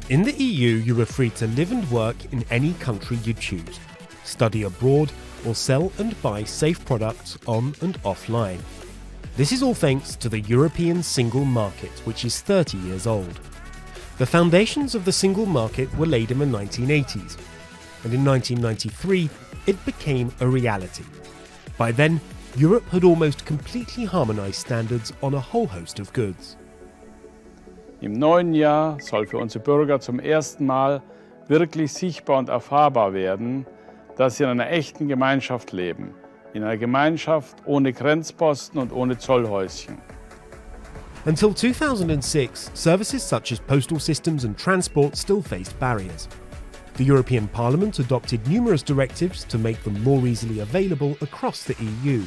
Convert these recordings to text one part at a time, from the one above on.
In the EU, you are free to live and work in any country you choose, study abroad, or sell and buy safe products on and offline. This is all thanks to the European single market, which is 30 years old. The foundations of the single market were laid in the 1980s, and in 1993 it became a reality. By then, Europe had almost completely harmonized standards on a whole host of goods. Im neuen Jahr soll für unsere Bürger zum ersten Mal wirklich sichtbar und erfahrbar werden, dass sie in einer echten Gemeinschaft leben, in einer Gemeinschaft ohne Grenzposten und ohne Zollhäuschen. Until 2006, services such as postal systems and transport still faced barriers. The European Parliament adopted numerous directives to make them more easily available across the EU.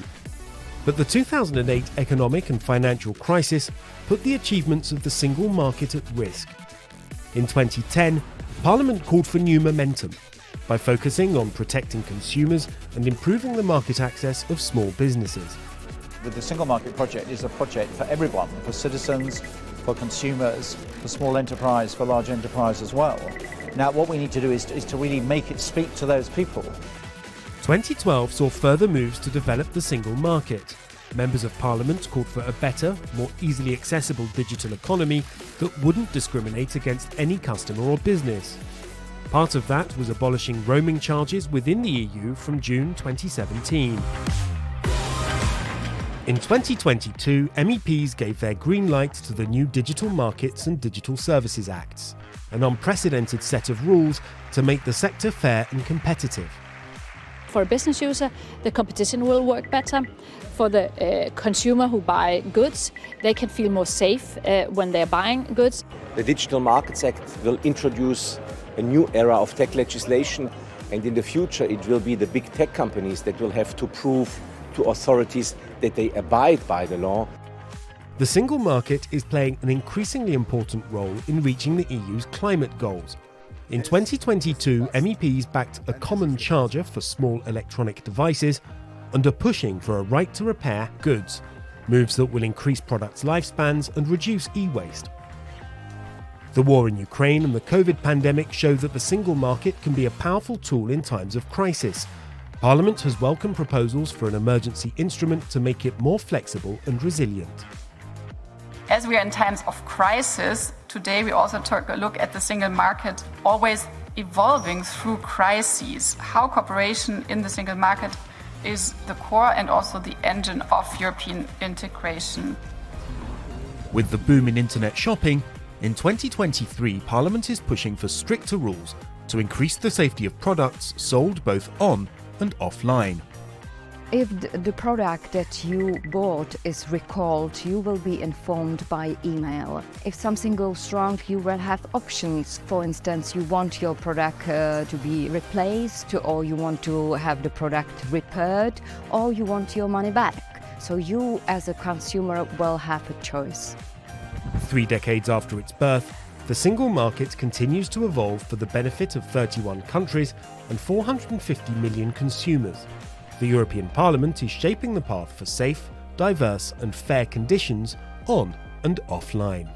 But the 2008 economic and financial crisis put the achievements of the single market at risk. In 2010, Parliament called for new momentum by focusing on protecting consumers and improving the market access of small businesses. The Single Market Project is a project for everyone, for citizens, for consumers, for small enterprise, for large enterprise as well. Now what we need to do is to really make it speak to those people. 2012 saw further moves to develop the single market. Members of Parliament called for a better, more easily accessible digital economy that wouldn't discriminate against any customer or business. Part of that was abolishing roaming charges within the EU from June 2017. In 2022, MEPs gave their green light to the new Digital Markets and Digital Services Acts, an unprecedented set of rules to make the sector fair and competitive. For a business user, the competition will work better. For the consumer who buy goods, they can feel more safe when they're buying goods. The Digital Markets Act will introduce a new era of tech legislation, and in the future it will be the big tech companies that will have to prove to authorities that they abide by the law. The single market is playing an increasingly important role in reaching the EU's climate goals. In 2022, MEPs backed a common charger for small electronic devices and are pushing for a right to repair goods, moves that will increase products' lifespans and reduce e-waste. The war in Ukraine and the COVID pandemic show that the single market can be a powerful tool in times of crisis. Parliament has welcomed proposals for an emergency instrument to make it more flexible and resilient. As we are in times of crisis, today we also took a look at the single market always evolving through crises. How cooperation in the single market is the core and also the engine of European integration. With the boom in internet shopping, in 2023 Parliament is pushing for stricter rules to increase the safety of products sold both on and offline. If the product that you bought is recalled, you will be informed by email. If something goes wrong, you will have options. For instance, you want your product to be replaced, or you want to have the product repaired, or you want your money back. So you, as a consumer, will have a choice. 3 decades after its birth, the single market continues to evolve for the benefit of 31 countries and 450 million consumers. The European Parliament is shaping the path for safe, diverse and fair conditions on and offline.